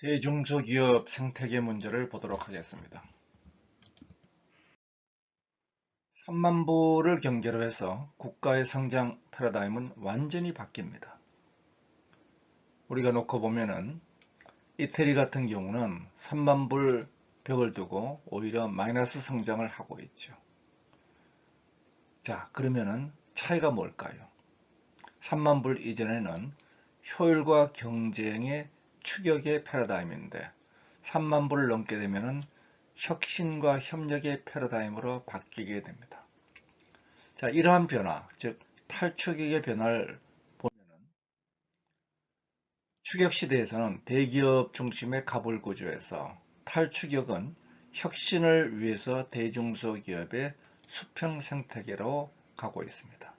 대중소기업 생태계 문제를 보도록 하겠습니다. 3만부를 경계로 해서 국가의 성장 패러다임은 완전히 바뀝니다. 우리가 놓고 보면은 이태리 같은 경우는 3만불 벽을 두고 오히려 마이너스 성장을 하고 있죠. 자, 그러면은 차이가 뭘까요? 3만불 이전에는 효율과 경쟁의 추격의 패러다임인데 3만불을 넘게 되면은 혁신과 협력의 패러다임으로 바뀌게 됩니다. 자, 이러한 변화, 즉 탈추격의 변화를 보면은 추격 시대에서는 대기업 중심의 가불 구조에서 탈추격은 혁신을 위해서 대중소기업의 수평 생태계로 가고 있습니다.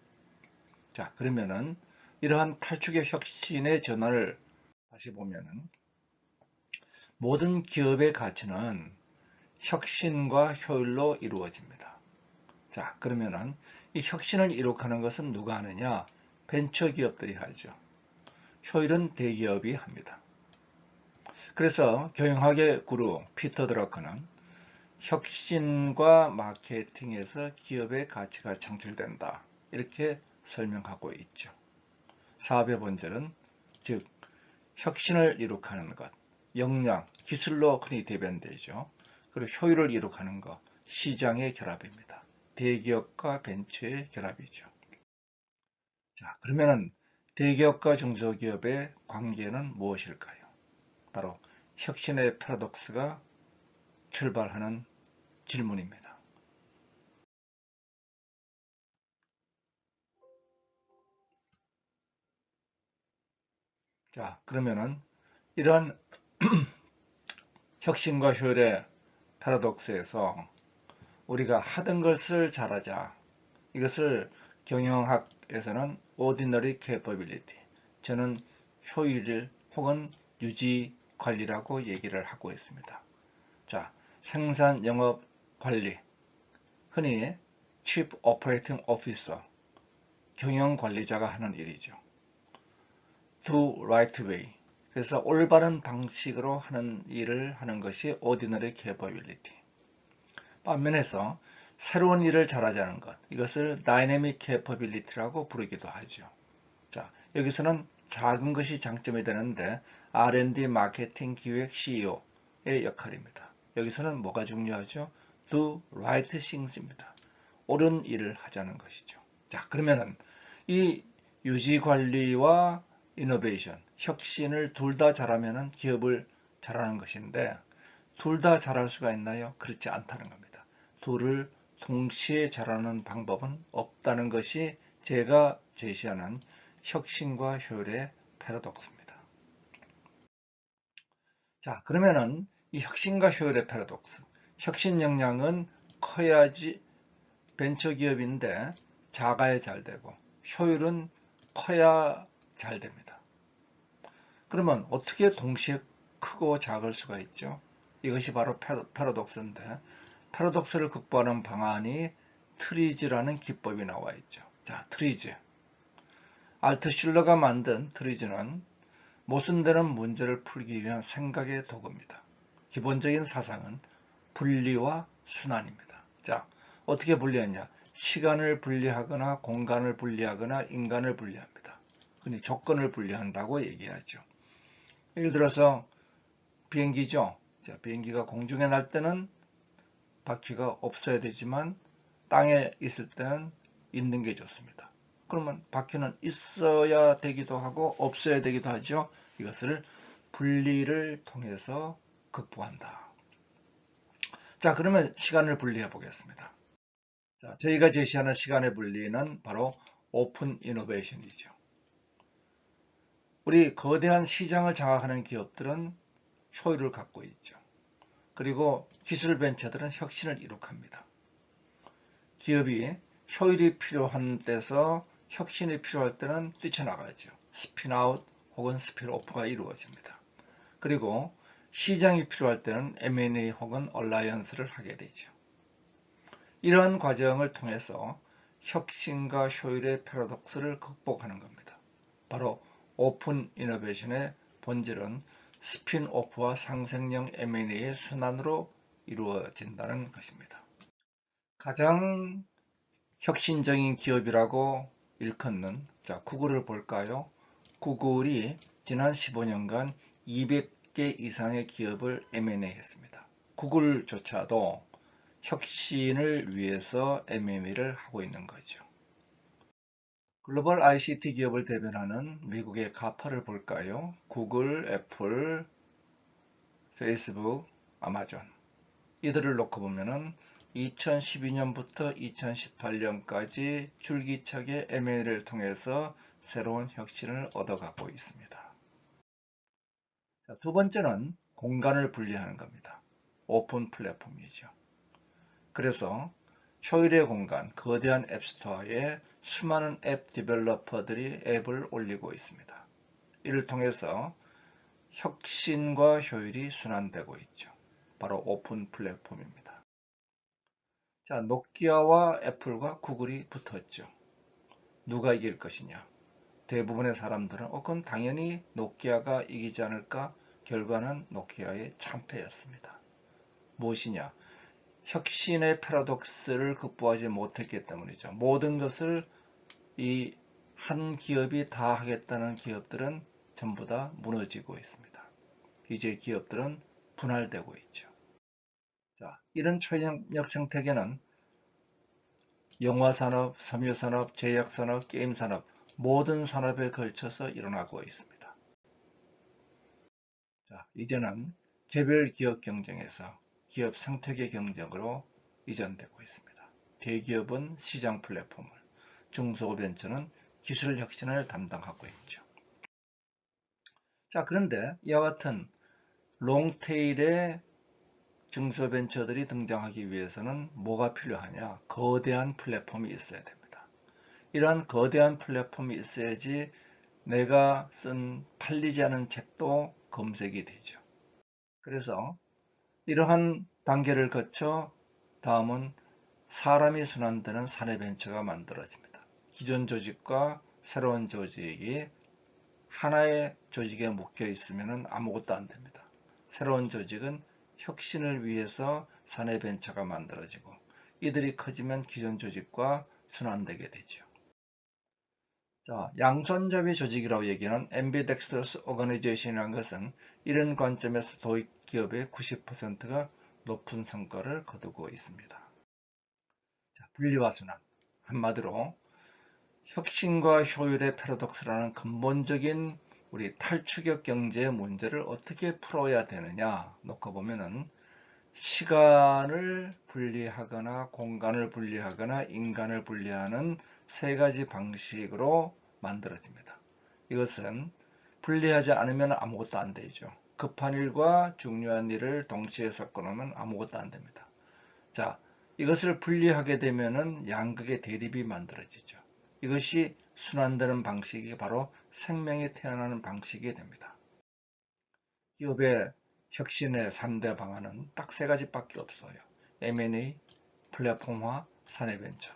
자, 그러면은 이러한 탈추격 혁신의 전환을 다시 보면은 모든 기업의 가치는 혁신과 효율로 이루어집니다. 자, 그러면은 이 혁신을 이룩하는 것은 누가 하느냐? 벤처기업들이 하죠. 효율은 대기업이 합니다. 그래서 경영학의 구루 피터 드러커는 혁신과 마케팅에서 기업의 가치가 창출된다, 이렇게 설명하고 있죠. 사업의 본질은 즉 혁신을 이룩하는 것, 역량, 기술로 흔히 대변되죠. 그리고 효율을 이룩하는 것, 시장의 결합입니다. 대기업과 벤처의 결합이죠. 자, 그러면은 대기업과 중소기업의 관계는 무엇일까요? 바로 혁신의 패러독스가 출발하는 질문입니다. 자, 그러면은 이러한 혁신과 효율의 패러독스에서 우리가 하던 것을 잘하자, 이것을 경영학에서는 ordinary capability, 저는 효율을 혹은 유지 관리라고 얘기를 하고 있습니다. 자, 생산 영업 관리, 흔히 Chief Operating Officer, 경영 관리자가 하는 일이죠. Do right way, 그래서 올바른 방식으로 하는 일을 하는 것이 ordinary capability. 반면에서 새로운 일을 잘하자는 것, 이것을 dynamic capability라고 부르기도 하죠. 자, 여기서는 작은 것이 장점이 되는데 R&D, 마케팅, 기획, CEO의 역할입니다. 여기서는 뭐가 중요하죠? Do right things입니다. 옳은 일을 하자는 것이죠. 자, 그러면은 이 유지관리와 이노베이션, 혁신을 둘 다 잘하면은 기업을 잘하는 것인데 둘 다 잘할 수가 있나요? 그렇지 않다는 겁니다. 둘을 동시에 잘하는 방법은 없다는 것이 제가 제시하는 혁신과 효율의 패러독스입니다. 자, 그러면은 이 혁신과 효율의 패러독스, 혁신 역량은 커야지 벤처기업인데 작아야 잘 되고 효율은 커야 잘 됩니다. 그러면 어떻게 동시에 크고 작을 수가 있죠? 이것이 바로 패러독스인데 패러독스를 극복하는 방안이 트리즈라는 기법이 나와 있죠. 자, 트리즈. 알트슐러가 만든 트리즈는 모순되는 문제를 풀기 위한 생각의 도구입니다. 기본적인 사상은 분리와 순환입니다. 자, 어떻게 분리하냐? 시간을 분리하거나 공간을 분리하거나 인간을 분리합니다. 흔히 조건을 분리한다고 얘기하죠. 예를 들어서 비행기죠. 자, 비행기가 공중에 날 때는 바퀴가 없어야 되지만 땅에 있을 때는 있는 게 좋습니다. 그러면 바퀴는 있어야 되기도 하고 없어야 되기도 하죠. 이것을 분리를 통해서 극복한다. 자, 그러면 시간을 분리해 보겠습니다. 자, 저희가 제시하는 시간의 분리는 바로 오픈 이노베이션이죠. 우리 거대한 시장을 장악하는 기업들은 효율을 갖고 있죠. 그리고 기술 벤처들은 혁신을 이룩합니다. 기업이 효율이 필요한 때서 혁신이 필요할 때는 뛰쳐나가죠. 스핀아웃 혹은 스핀오프가 이루어집니다. 그리고 시장이 필요할 때는 M&A 혹은 얼라이언스를 하게 되죠. 이러한 과정을 통해서 혁신과 효율의 패러독스를 극복하는 겁니다. 바로 오픈 이노베이션의 본질은 스핀오프와 상생형 M&A의 순환으로 이루어진다는 것입니다. 가장 혁신적인 기업이라고 일컫는 구글을 볼까요? 구글이 지난 15년간 200개 이상의 기업을 M&A 했습니다. 구글조차도 혁신을 위해서 M&A를 하고 있는 거죠. 글로벌 ICT 기업을 대변하는 미국의 가파를 볼까요? 구글, 애플, 페이스북, 아마존. 이들을 놓고 보면은 2012년부터 2018년까지 줄기차게 M&A를 통해서 새로운 혁신을 얻어가고 있습니다. 자, 두 번째는 공간을 분리하는 겁니다. 오픈 플랫폼이죠. 그래서 효율의 공간, 거대한 앱스토어에 수많은 앱 디벨로퍼들이 앱을 올리고 있습니다. 이를 통해서 혁신과 효율이 순환되고 있죠. 바로 오픈 플랫폼입니다. 자, 노키아와 애플과 구글이 붙었죠. 누가 이길 것이냐? 대부분의 사람들은 그건 당연히 노키아가 이기지 않을까? 결과는 노키아의 참패였습니다. 무엇이냐? 혁신의 패러독스를 극복하지 못했기 때문이죠. 모든 것을 이 한 기업이 다 하겠다는 기업들은 전부 다 무너지고 있습니다. 이제 기업들은 분할되고 있죠. 자, 이런 초능력 생태계는 영화산업, 섬유산업, 제약산업, 게임산업 모든 산업에 걸쳐서 일어나고 있습니다. 자, 이제는 개별 기업 경쟁에서 기업 생태계 경쟁으로 이전되고 있습니다. 대기업은 시장 플랫폼을, 중소벤처는 기술 혁신을 담당하고 있죠. 자, 그런데 이와 같은 롱테일의 중소벤처들이 등장하기 위해서는 뭐가 필요하냐? 거대한 플랫폼이 있어야 됩니다. 이러한 거대한 플랫폼이 있어야지 내가 쓴 팔리지 않은 책도 검색이 되죠. 그래서 이러한 단계를 거쳐 다음은 사람이 순환되는 사내벤처가 만들어집니다. 기존 조직과 새로운 조직이 하나의 조직에 묶여 있으면 아무것도 안 됩니다. 새로운 조직은 혁신을 위해서 사내벤처가 만들어지고 이들이 커지면 기존 조직과 순환되게 되죠. 자, 양손잡이 조직이라고 얘기하는 Ambidextrous Organization이라는 것은 이런 관점에서 도입 기업의 90%가 높은 성과를 거두고 있습니다. 자, 분리와 순환. 한마디로 혁신과 효율의 패러독스라는 근본적인 우리 탈추격 경제의 문제를 어떻게 풀어야 되느냐 놓고 보면은 시간을 분리하거나 공간을 분리하거나 인간을 분리하는 세 가지 방식으로 만들어집니다. 이것은 분리하지 않으면 아무것도 안 되죠. 급한 일과 중요한 일을 동시에 섞어놓으면 아무것도 안 됩니다. 자, 이것을 분리하게 되면은 양극의 대립이 만들어지죠. 이것이 순환되는 방식이 바로 생명이 태어나는 방식이 됩니다. 기업의 혁신의 3대 방안은 딱 세 가지밖에 없어요. M&A, 플랫폼화, 사내벤처.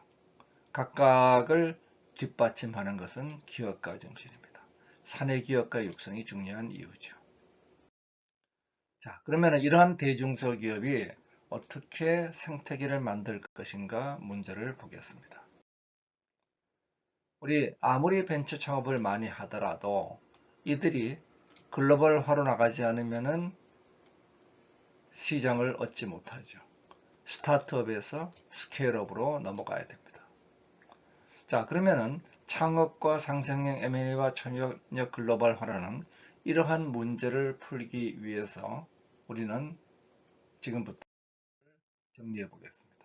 각각을 뒷받침하는 것은 기업가 정신입니다. 사내기업가 육성이 중요한 이유죠. 자, 그러면 이러한 대중소기업이 어떻게 생태계를 만들 것인가 문제를 보겠습니다. 우리 아무리 벤처 창업을 많이 하더라도 이들이 글로벌화로 나가지 않으면은 시장을 얻지 못하죠. 스타트업에서 스케일업으로 넘어가야 됩니다. 자, 그러면은 창업과 상생형 M&A와 초능력 글로벌화라는 이러한 문제를 풀기 위해서 우리는 지금부터 정리해 보겠습니다.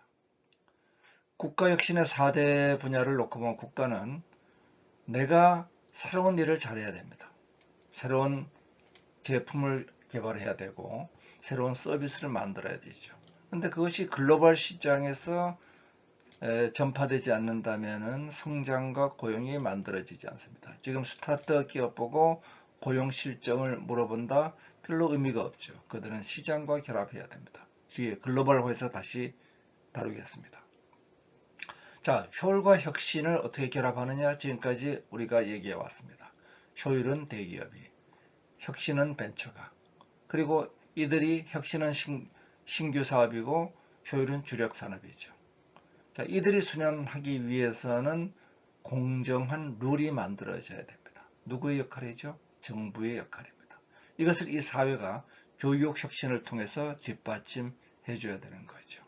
국가혁신의 4대 분야를 놓고 보면 국가는 내가 새로운 일을 잘해야 됩니다. 새로운 제품을 개발해야 되고 새로운 서비스를 만들어야 되죠. 근데 그것이 글로벌 시장에서 전파되지 않는다면 성장과 고용이 만들어지지 않습니다. 지금 스타트업 기업 보고 고용 실정을 물어본다? 별로 의미가 없죠. 그들은 시장과 결합해야 됩니다. 뒤에 글로벌화에서 다시 다루겠습니다. 자, 효율과 혁신을 어떻게 결합하느냐? 지금까지 우리가 얘기해 왔습니다. 효율은 대기업이, 혁신은 벤처가, 그리고 이들이 혁신은 신규 사업이고 효율은 주력 산업이죠. 자, 이들이 수련하기 위해서는 공정한 룰이 만들어져야 됩니다. 누구의 역할이죠? 정부의 역할입니다. 이것을 이 사회가 교육 혁신을 통해서 뒷받침해 줘야 되는 거죠.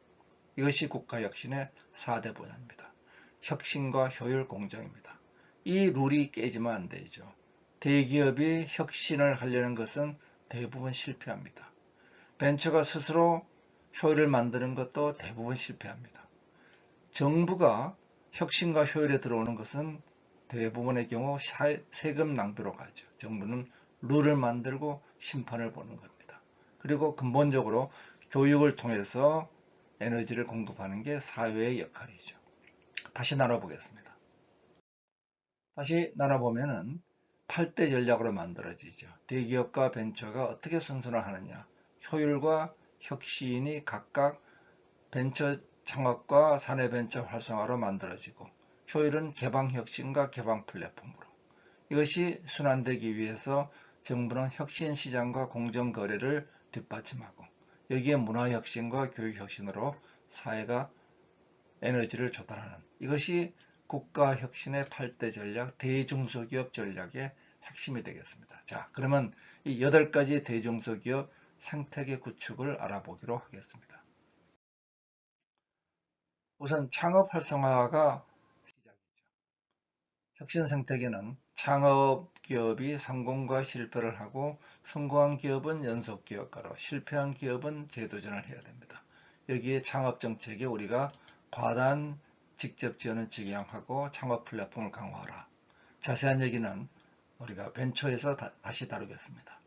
이것이 국가혁신의 4대 분야입니다. 혁신과 효율 공정입니다. 이 룰이 깨지면 안 되죠. 대기업이 혁신을 하려는 것은 대부분 실패합니다. 벤처가 스스로 효율을 만드는 것도 대부분 실패합니다. 정부가 혁신과 효율에 들어오는 것은 대부분의 경우 세금 낭비로 가죠. 정부는 룰을 만들고 심판을 보는 겁니다. 그리고 근본적으로 교육을 통해서 에너지를 공급하는 게 사회의 역할이죠. 다시 나눠보겠습니다. 다시 나눠보면은 8대 전략으로 만들어지죠. 대기업과 벤처가 어떻게 선순환하느냐. 효율과 혁신이 각각 벤처 창업과 사내 벤처 활성화로 만들어지고, 효율은 개방 혁신과 개방 플랫폼으로. 이것이 순환되기 위해서 정부는 혁신 시장과 공정 거래를 뒷받침하고, 여기에 문화 혁신과 교육 혁신으로 사회가 에너지를 조달하는, 이것이 국가 혁신의 8대 전략, 대중소기업 전략의 핵심이 되겠습니다. 자, 그러면 이 8가지 대중소기업 생태계 구축을 알아보기로 하겠습니다. 우선 창업 활성화가 시작이죠. 혁신 생태계는 창업 기업이 성공과 실패를 하고, 성공한 기업은 연속 기업가로, 실패한 기업은 재도전을 해야 됩니다. 여기에 창업 정책에 우리가 과단 직접 지원을 지향하고 창업 플랫폼을 강화하라. 자세한 얘기는 우리가 벤처에서 다시 다루겠습니다.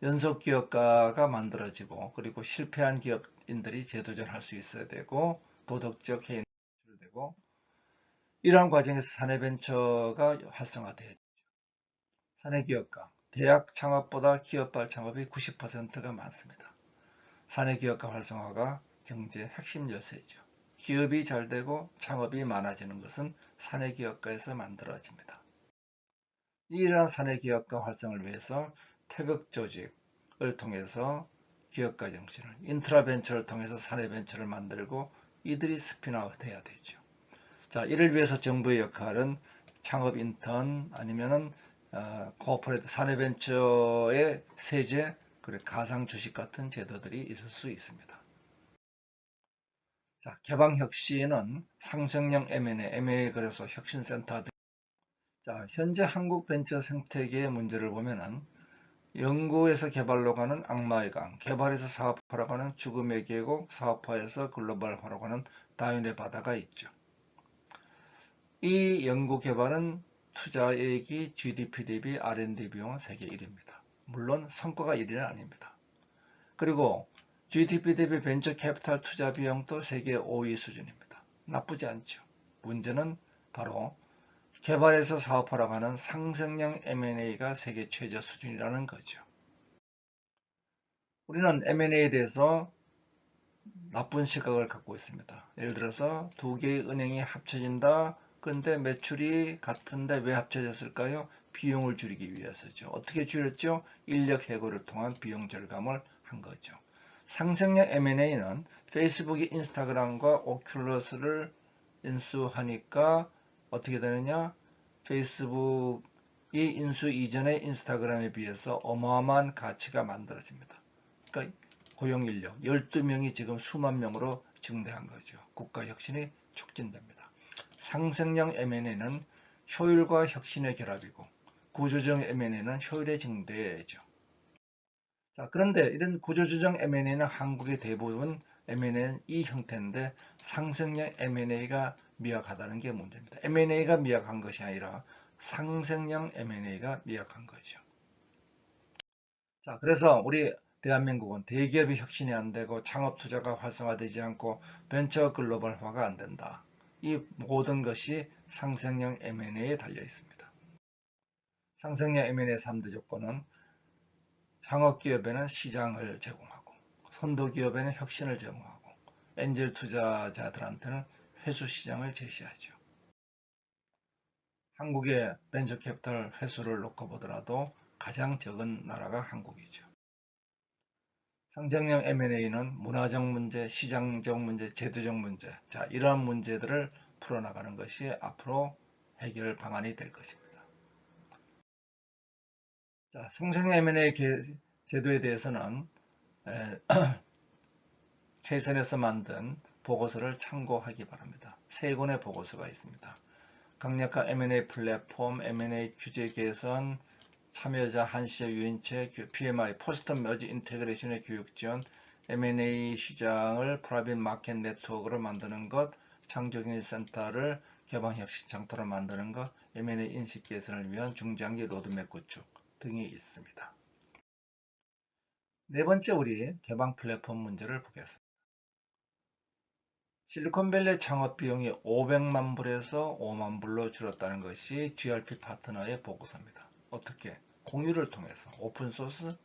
연속 기업가가 만들어지고, 그리고 실패한 기업인들이 재도전할 수 있어야 되고, 도덕적 해임이 되고, 이러한 과정에서 사내벤처가 활성화되었죠. 사내기업가, 대학 창업보다 기업발 창업이 90%가 많습니다. 사내기업가 활성화가 경제의 핵심 열쇠죠. 기업이 잘 되고 창업이 많아지는 것은 사내기업가에서 만들어집니다. 이러한 사내기업가 활성을 위해서 태극 조직을 통해서 기업가 정신을, 인트라벤처를 통해서 사내벤처를 만들고, 이들이 스피드아웃 해야 되죠. 자, 이를 위해서 정부의 역할은 창업 인턴 아니면은 코퍼레이트 사내벤처의 세제, 그리고 가상 주식 같은 제도들이 있을 수 있습니다. 자, 개방혁신은 상생형 M&A 그래서 혁신센터 등. 자, 현재 한국 벤처 생태계의 문제를 보면은 연구에서 개발로 가는 악마의 강, 개발에서 사업화로 가는 죽음의 계곡, 사업화에서 글로벌화로 가는 다윈의 바다가 있죠. 이 연구 개발은 투자액이 GDP 대비 R&D 비용은 세계 1위입니다. 물론 성과가 1위는 아닙니다. 그리고 GDP 대비 벤처 캐피탈 투자 비용도 세계 5위 수준입니다. 나쁘지 않죠. 문제는 바로 개발에서 사업화로 가는 상생형 M&A가 세계 최저 수준이라는 거죠. 우리는 M&A에 대해서 나쁜 시각을 갖고 있습니다. 예를 들어서 두 개의 은행이 합쳐진다. 근데 매출이 같은데 왜 합쳐졌을까요? 비용을 줄이기 위해서죠. 어떻게 줄였죠? 인력 해고를 통한 비용 절감을 한 거죠. 상생력 M&A는 페이스북이 인스타그램과 오큘러스를 인수하니까 어떻게 되느냐? 페이스북이 인수 이전의 인스타그램에 비해서 어마어마한 가치가 만들어집니다. 그러니까 고용인력 12명이 지금 수만 명으로 증대한 거죠. 국가혁신이 촉진됩니다. 상생형 M&A는 효율과 혁신의 결합이고, 구조적 M&A는 효율의 증대죠. 자, 그런데 이런 구조조정 M&A는 한국의 대부분 M&A는 이 형태인데, 상생형 M&A가 미약하다는 게 문제입니다. M&A가 미약한 것이 아니라 상생형 M&A가 미약한 거죠. 자, 그래서 우리 대한민국은 대기업이 혁신이 안 되고 창업 투자가 활성화되지 않고 벤처 글로벌화가 안 된다. 이 모든 것이 상생형 M&A에 달려 있습니다. 상생형 M&A의 3대 조건은 창업기업에는 시장을 제공하고, 선도기업에는 혁신을 제공하고, 엔젤 투자자들한테는 회수 시장을 제시하죠. 한국의 벤처캐피탈 회수를 놓고 보더라도 가장 적은 나라가 한국이죠. 상장형 M&A는 문화적 문제, 시장적 문제, 제도적 문제, 자, 이러한 문제들을 풀어나가는 것이 앞으로 해결 방안이 될 것입니다. 자, 상장형 M&A 제도에 대해서는 K선에서 만든 보고서를 참고하기 바랍니다. 3권의 보고서가 있습니다. 강력한 M&A 플랫폼, M&A 규제 개선, 참여자 한시적 유인체, PMI, 포스트 머지 인테그레이션의 교육 지원, M&A 시장을 프라이빗 마켓 네트워크로 만드는 것, 창조경제 센터를 개방혁신 장터로 만드는 것, M&A 인식 개선을 위한 중장기 로드맵 구축 등이 있습니다. 네 번째, 우리 개방 플랫폼 문제를 보겠습니다. 실리콘밸리 창업 비용이 500만 불에서 5만 불로 줄었다는 것이 GRP 파트너의 보고서입니다. 어떻게? 공유를 통해서 오픈소스,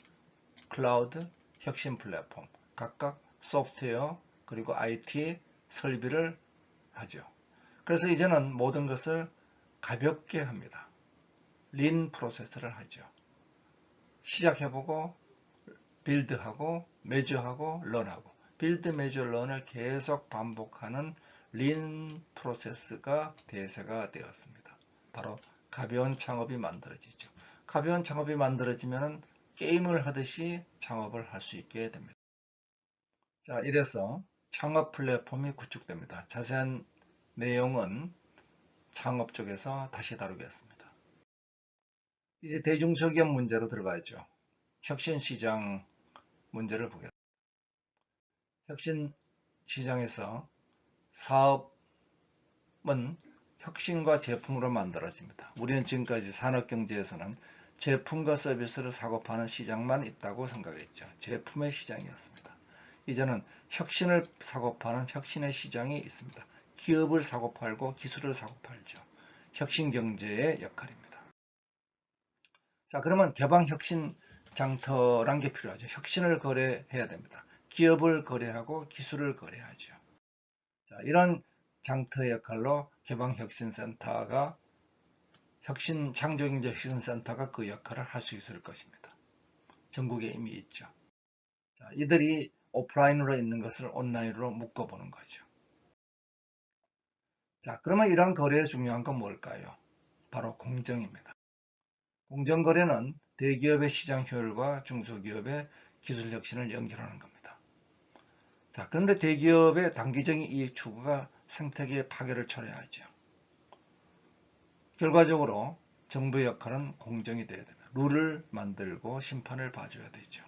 클라우드, 혁신 플랫폼, 각각 소프트웨어 그리고 IT 설비를 하죠. 그래서 이제는 모든 것을 가볍게 합니다. 린 프로세스를 하죠. 시작해보고 빌드하고 매주하고 런하고 빌드 매주 런을 계속 반복하는 린 프로세스가 대세가 되었습니다. 바로 가벼운 창업이 만들어지죠. 가벼운 창업이 만들어지면 게임을 하듯이 창업을 할 수 있게 됩니다. 자, 이래서 창업 플랫폼이 구축됩니다. 자세한 내용은 창업 쪽에서 다시 다루겠습니다. 이제 대중소기업 문제로 들어가죠. 혁신시장 문제를 보겠습니다. 혁신시장에서 사업은 혁신과 제품으로 만들어집니다. 우리는 지금까지 산업경제에서는 제품과 서비스를 사고 파는 시장만 있다고 생각했죠. 제품의 시장이었습니다. 이제는 혁신을 사고 파는 혁신의 시장이 있습니다. 기업을 사고 팔고 기술을 사고 팔죠. 혁신경제의 역할입니다. 자, 그러면 개방혁신 장터란 게 필요하죠. 혁신을 거래해야 됩니다. 기업을 거래하고 기술을 거래하죠. 자, 이런 장터 역할로 개방혁신센터가 창조경제 혁신센터가 그 역할을 할 수 있을 것입니다. 전국에 이미 있죠. 자, 이들이 오프라인으로 있는 것을 온라인으로 묶어보는 거죠. 자, 그러면 이런 거래의 중요한 건 뭘까요? 바로 공정입니다. 공정거래는 대기업의 시장 효율과 중소기업의 기술 혁신을 연결하는 겁니다. 자, 그런데 대기업의 단기적인 이익 추구가 생태계의 파괴를 초래하죠. 결과적으로 정부의 역할은 공정이 돼야 됩니다. 룰을 만들고 심판을 봐줘야 되죠.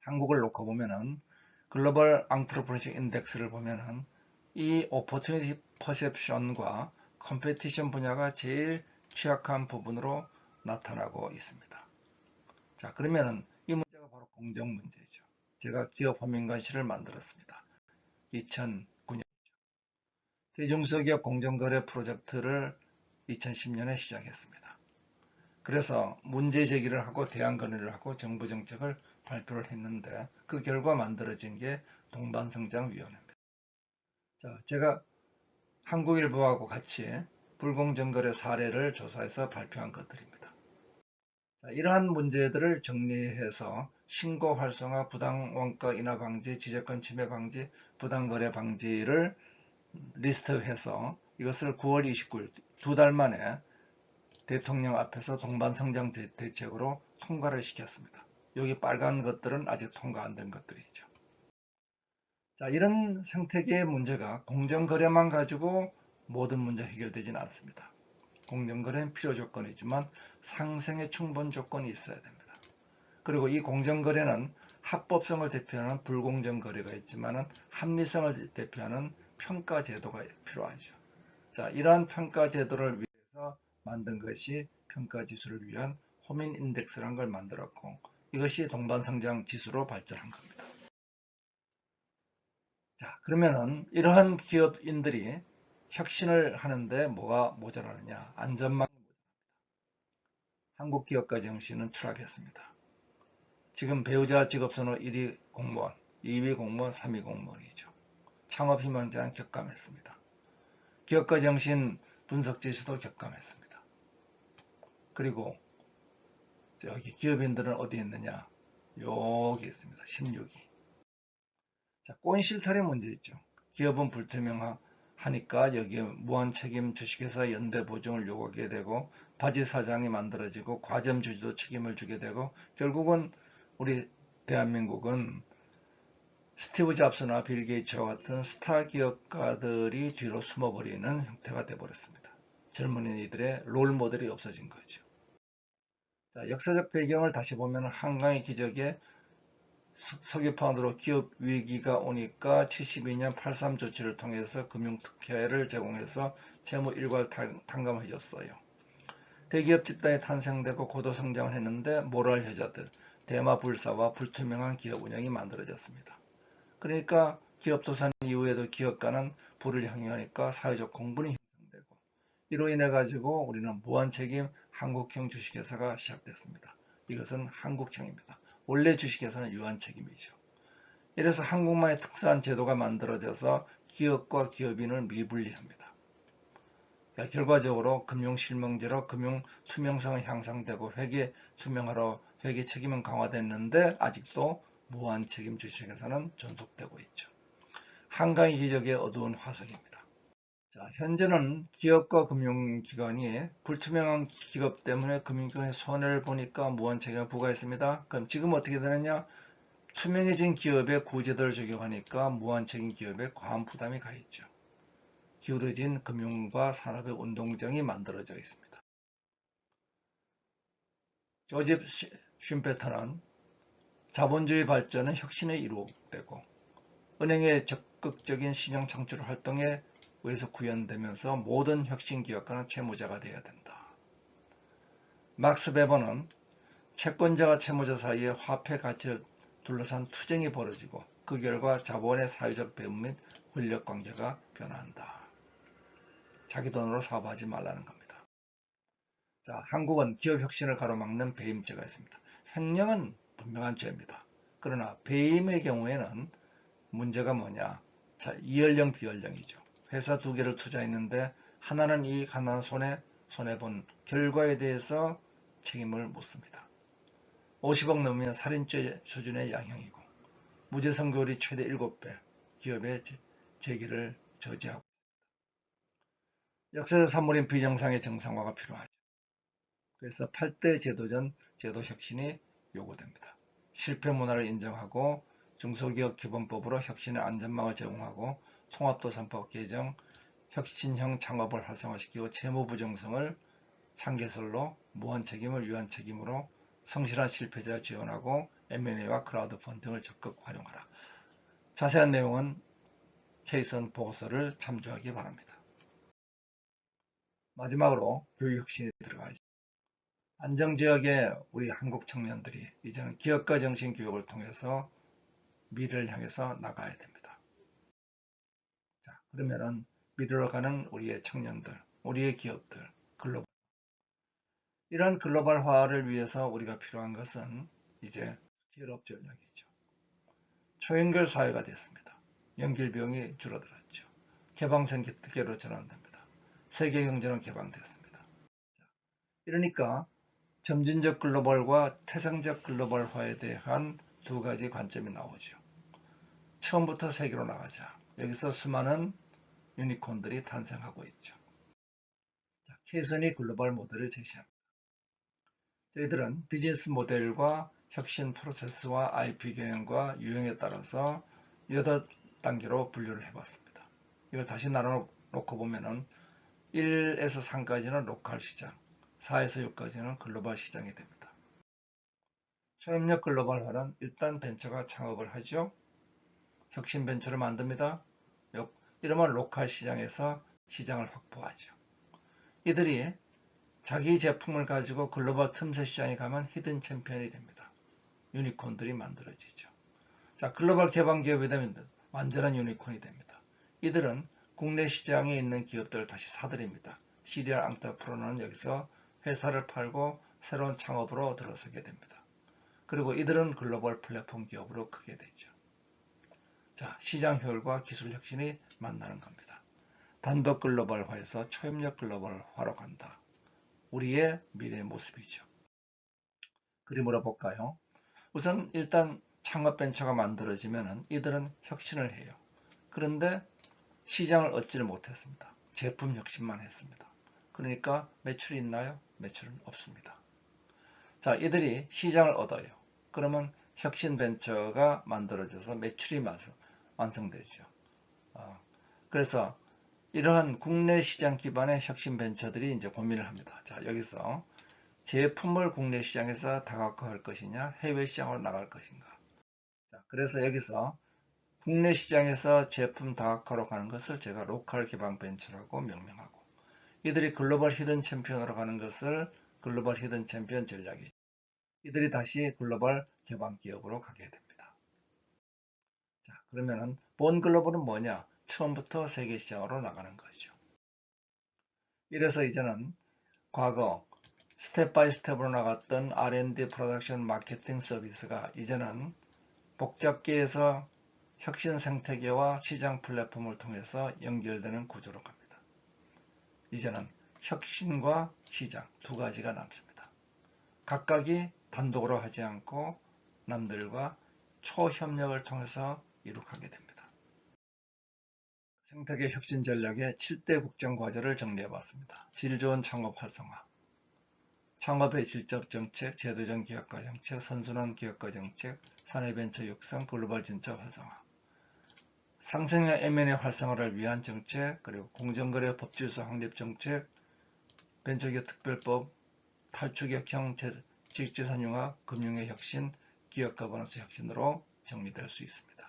한국을 놓고 보면은 글로벌 앙트로프레너십 인덱스를 보면은 이 오퍼튜니티 퍼셉션과 컴페티션 분야가 제일 취약한 부분으로 나타나고 있습니다. 자, 그러면은 이 문제가 바로 공정 문제죠. 제가 기업 화면관실을 만들었습니다. 2009년 대중소기업 공정거래 프로젝트를 2010년에 시작했습니다. 그래서 문제 제기를 하고 대안 건의를 하고 정부 정책을 발표를 했는데 그 결과 만들어진 게 동반성장위원회입니다. 자, 제가 한국일보하고 같이 불공정거래 사례를 조사해서 발표한 것들입니다. 자, 이러한 문제들을 정리해서 신고 활성화, 부당 원가 인하 방지, 지적권 침해 방지, 부당거래 방지를 리스트해서 이것을 9월 29일 2달 만에 대통령 앞에서 동반성장 대책으로 통과를 시켰습니다. 여기 빨간 것들은 아직 통과 안 된 것들이죠. 자, 이런 생태계의 문제가 공정거래만 가지고 모든 문제 해결되지는 않습니다. 공정거래는 필요 조건이지만 상생의 충분 조건이 있어야 됩니다. 그리고 이 공정거래는 합법성을 대표하는 불공정거래가 있지만 합리성을 대표하는 평가제도가 필요하죠. 자, 이러한 평가제도를 위해서 만든 것이 평가지수를 위한 호민인덱스라는 걸 만들었고 이것이 동반성장 지수로 발전한 겁니다. 자, 그러면은 이러한 기업인들이 혁신을 하는데 뭐가 모자라느냐? 안전망이 모자랍니다. 한국기업가 정신은 추락했습니다. 지금 배우자 직업선호 1위 공무원, 2위 공무원, 3위 공무원이죠. 창업 희망자는 격감했습니다. 기업가 정신 분석 지수도 격감했습니다. 그리고 여기 기업인들은 어디 있느냐? 여기 있습니다. 16위. 자, 꼰실탈의 문제 있죠. 기업은 불투명하니까 여기에 무한 책임 주식회사 연대 보증을 요구하게 되고 바지 사장이 만들어지고 과점 주주도 책임을 주게 되고 결국은 우리 대한민국은 스티브 잡스나 빌 게이츠와 같은 스타 기업가들이 뒤로 숨어버리는 형태가 되어버렸습니다. 젊은이들의 롤 모델이 없어진 거죠. 자, 역사적 배경을 다시 보면 한강의 기적에 석유판으로 기업 위기가 오니까 72년 83 조치를 통해서 금융특혜를 제공해서 채무 일괄 탕감해 줬어요. 대기업 집단이 탄생되고 고도 성장을 했는데 모랄 여자들, 대마불사와 불투명한 기업 운영이 만들어졌습니다. 그러니까 기업 도산 이후에도 기업가는 부를 향유하니까 사회적 공분이 형성되고 이로 인해 가지고 우리는 무한책임 한국형 주식회사가 시작됐습니다. 이것은 한국형입니다. 원래 주식회사는 유한책임이죠. 이래서 한국만의 특수한 제도가 만들어져서 기업과 기업인을 미분리합니다. 그러니까 결과적으로 금융실명제로 금융 투명성은 향상되고 회계 투명화로 회계 책임은 강화됐는데 아직도 무한책임 주식회사는 존속되고 있죠. 한강의 기적의 어두운 화석입니다. 자, 현재는 기업과 금융기관이 불투명한 기업 때문에 금융기관이 손해를 보니까 무한책임을 부과했습니다. 그럼 지금 어떻게 되느냐? 투명해진 기업에 구제도를 적용하니까 무한책임 기업에 과한 부담이 가 있죠. 기울어진 금융과 산업의 운동장이 만들어져 있습니다. 조셉 슌페터는 자본주의 발전은 혁신에 이루어되고 은행의 적극적인 신용 창출 활동에 의해서 구현되면서 모든 혁신 기업가는 채무자가 되어야 된다. 막스 베버는 채권자와 채무자 사이에 화폐 가치를 둘러싼 투쟁이 벌어지고 그 결과 자본의 사회적 배분 및 권력 관계가 변화한다. 자기 돈으로 사업하지 말라는 겁니다. 자, 한국은 기업 혁신을 가로막는 배임죄가 있습니다. 횡령은 분명한 죄입니다. 그러나 배임의 경우에는 문제가 뭐냐? 자, 이연령 비연령이죠. 회사 두 개를 투자했는데 하나는 이익, 하나는 손해본 결과에 대해서 책임을 묻습니다. 50억 넘으면 살인죄 수준의 양형이고 무죄 선고율이 최대 7배, 기업의 재기를 저지하고 있습니다. 역사적 산물인 비정상의 정상화가 필요하죠. 그래서 8대 제도전 제도 혁신이 요구됩니다. 실패 문화를 인정하고 중소기업 기본법으로 혁신의 안전망을 제공하고 통합도산법 개정, 혁신형 창업을 활성화시키고 채무부정성을 상개설로 무한책임을 유한책임으로 성실한 실패자를 지원하고 M&A와 크라우드 펀딩을 적극 활용하라. 자세한 내용은 케이슨 보고서를 참조하기 바랍니다. 마지막으로 교육혁신이 들어가죠. 안정지역의 우리 한국 청년들이 이제는 기업가 정신 교육을 통해서 미래를 향해서 나가야 됩니다. 자, 그러면은 미래로 가는 우리의 청년들, 우리의 기업들, 이런 글로벌화를 위해서 우리가 필요한 것은 이제 스케일업 전략이죠. 초연결 사회가 됐습니다. 연결 비용이 줄어들었죠. 개방생 기계로 전환됩니다. 세계 경제는 개방됐습니다. 이러니까 점진적 글로벌과 태생적 글로벌화에 대한 두 가지 관점이 나오죠. 처음부터 세계로 나가자. 여기서 수많은 유니콘들이 탄생하고 있죠. 자, 케이슨이 글로벌 모델을 제시합니다. 저희들은 비즈니스 모델과 혁신 프로세스와 IP 경영과 유형에 따라서 8단계로 분류를 해봤습니다. 이걸 다시 나눠놓고 보면은 1에서 3까지는 로컬 시장, 4에서 6까지는 글로벌 시장이 됩니다. 초협력 글로벌화는 일단 벤처가 창업을 하죠. 혁신 벤처를 만듭니다. 이러면 로컬 시장에서 시장을 확보하죠. 이들이 자기 제품을 가지고 글로벌 틈새 시장에 가면 히든 챔피언이 됩니다. 유니콘들이 만들어지죠. 자, 글로벌 개방 기업이 되면 완전한 유니콘이 됩니다. 이들은 국내 시장에 있는 기업들을 다시 사들입니다. 시리얼 앙터프로는 여기서 회사를 팔고 새로운 창업으로 들어서게 됩니다. 그리고 이들은 글로벌 플랫폼 기업으로 크게 되죠. 자, 시장 효율과 기술 혁신이 만나는 겁니다. 단독 글로벌화에서 초협력 글로벌화로 간다. 우리의 미래의 모습이죠. 그림으로 볼까요? 우선 일단 창업벤처가 만들어지면 이들은 혁신을 해요. 그런데 시장을 얻지를 못했습니다. 제품 혁신만 했습니다. 그러니까 매출이 있나요? 매출은 없습니다. 자, 이들이 시장을 얻어요. 그러면 혁신 벤처가 만들어져서 매출이 완성되죠. 그래서 이러한 국내 시장 기반의 혁신 벤처들이 이제 고민을 합니다. 자, 여기서 제품을 국내 시장에서 다각화할 것이냐, 해외 시장으로 나갈 것인가. 자, 그래서 여기서 국내 시장에서 제품 다각화로 가는 것을 제가 로컬 기반 벤처라고 명명하고, 이들이 글로벌 히든 챔피언으로 가는 것을 글로벌 히든 챔피언 전략이죠. 이들이 다시 글로벌 개방 기업으로 가게 됩니다. 자, 그러면은 본 글로벌은 뭐냐? 처음부터 세계 시장으로 나가는 거죠. 이래서 이제는 과거 스텝 바이 스텝으로 나갔던 R&D 프로덕션 마케팅 서비스가 이제는 복잡계에서 혁신 생태계와 시장 플랫폼을 통해서 연결되는 구조로 갑니다. 이제는 혁신과 시장 두 가지가 남습니다. 각각이 단독으로 하지 않고 남들과 초협력을 통해서 이룩하게 됩니다. 생태계 혁신 전략의 7대 국정 과제를 정리해봤습니다. 질 좋은 창업 활성화, 창업의 질적 정책, 제도적 기업가 정책, 선순환 기업가 정책, 사내벤처 육성, 글로벌 진짜 활성화, 상생력 M&A 활성화를 위한 정책, 그리고 공정거래 법질서 확립 정책, 벤처기업 특별법, 탈추격형 지식재산 융합, 금융의 혁신, 기업 거버넌스 혁신으로 정리될 수 있습니다.